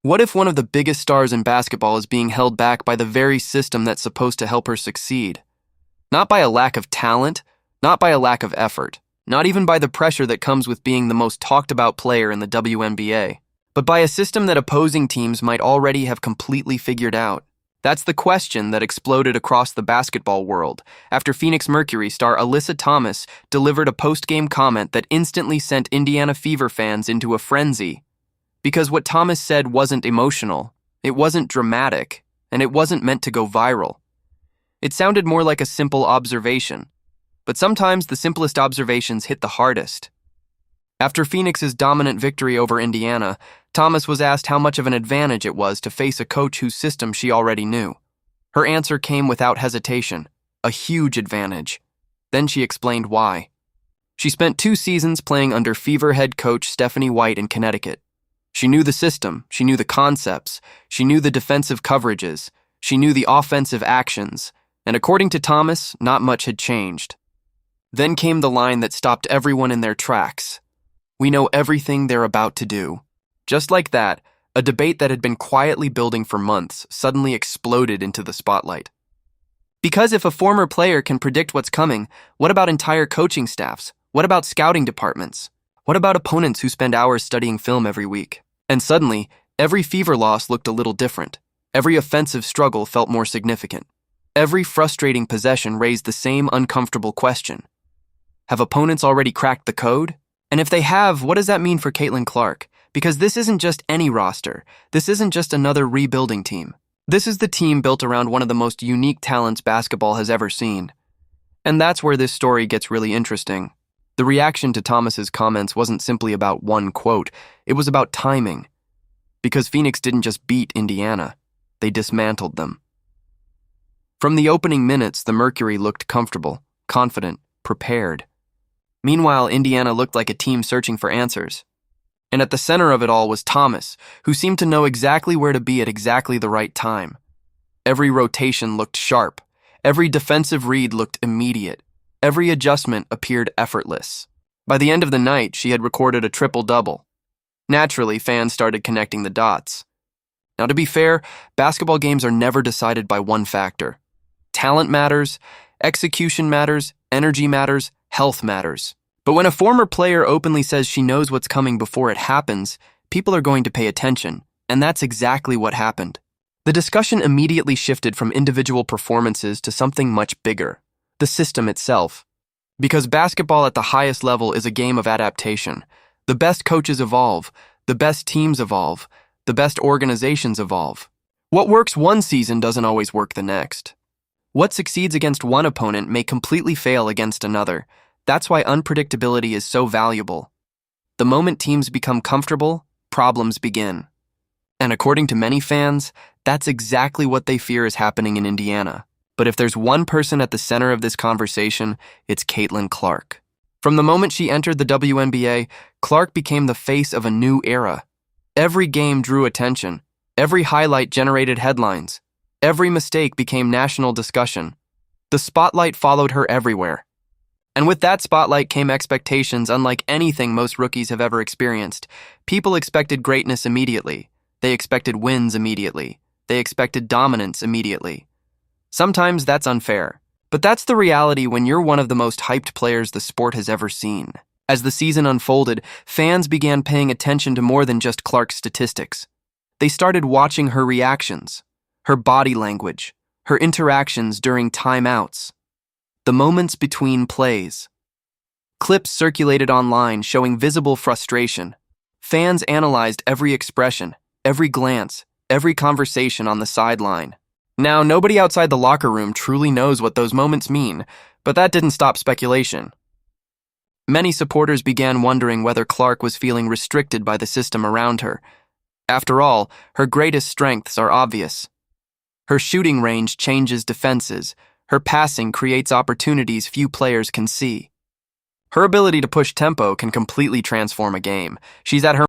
What if one of the biggest stars in basketball is being held back by the very system that's supposed to help her succeed? Not by a lack of talent, not by a lack of effort, not even by the pressure that comes with being the most talked about player in the WNBA, but by a system that opposing teams might already have completely figured out. That's the question that exploded across the basketball world after Phoenix Mercury star Alyssa Thomas delivered a post-game comment that instantly sent Indiana Fever fans into a frenzy. Because what Thomas said wasn't emotional, it wasn't dramatic, and it wasn't meant to go viral. It sounded more like a simple observation, but sometimes the simplest observations hit the hardest. After Phoenix's dominant victory over Indiana, Thomas was asked how much of an advantage it was to face a coach whose system she already knew. Her answer came without hesitation: a huge advantage. Then she explained why. She spent 2 seasons playing under Fever head coach Stephanie White in Connecticut. She knew the system, she knew the concepts, she knew the defensive coverages, she knew the offensive actions, and according to Thomas, not much had changed. Then came the line that stopped everyone in their tracks. "We know everything they're about to do." Just like that, a debate that had been quietly building for months suddenly exploded into the spotlight. Because if a former player can predict what's coming, what about entire coaching staffs? What about scouting departments? What about opponents who spend hours studying film every week? And suddenly, every Fever loss looked a little different. Every offensive struggle felt more significant. Every frustrating possession raised the same uncomfortable question. Have opponents already cracked the code? And if they have, what does that mean for Caitlin Clark? Because this isn't just any roster. This isn't just another rebuilding team. This is the team built around one of the most unique talents basketball has ever seen. And that's where this story gets really interesting. The reaction to Thomas's comments wasn't simply about one quote, it was about timing. Because Phoenix didn't just beat Indiana, they dismantled them. From the opening minutes, the Mercury looked comfortable, confident, prepared. Meanwhile, Indiana looked like a team searching for answers. And at the center of it all was Thomas, who seemed to know exactly where to be at exactly the right time. Every rotation looked sharp. Every defensive read looked immediate. Every adjustment appeared effortless. By the end of the night, she had recorded a triple-double. Naturally, fans started connecting the dots. Now, to be fair, basketball games are never decided by one factor. Talent matters, execution matters, energy matters, health matters. But when a former player openly says she knows what's coming before it happens, people are going to pay attention, and that's exactly what happened. The discussion immediately shifted from individual performances to something much bigger: the system itself. Because basketball at the highest level is a game of adaptation. The best coaches evolve, the best teams evolve, the best organizations evolve. What works one season doesn't always work the next. What succeeds against one opponent may completely fail against another. That's why unpredictability is so valuable. The moment teams become comfortable, problems begin. And according to many fans, that's exactly what they fear is happening in Indiana. But if there's one person at the center of this conversation, it's Caitlin Clark. From the moment she entered the WNBA, Clark became the face of a new era. Every game drew attention. Every highlight generated headlines. Every mistake became national discussion. The spotlight followed her everywhere. And with that spotlight came expectations unlike anything most rookies have ever experienced. People expected greatness immediately. They expected wins immediately. They expected dominance immediately. Sometimes that's unfair, but that's the reality when you're one of the most hyped players the sport has ever seen. As the season unfolded, fans began paying attention to more than just Clark's statistics. They started watching her reactions, her body language, her interactions during timeouts, the moments between plays. Clips circulated online showing visible frustration. Fans analyzed every expression, every glance, every conversation on the sideline. Now, nobody outside the locker room truly knows what those moments mean, but that didn't stop speculation. Many supporters began wondering whether Clark was feeling restricted by the system around her. After all, her greatest strengths are obvious. Her shooting range changes defenses. Her passing creates opportunities few players can see. Her ability to push tempo can completely transform a game. She's at her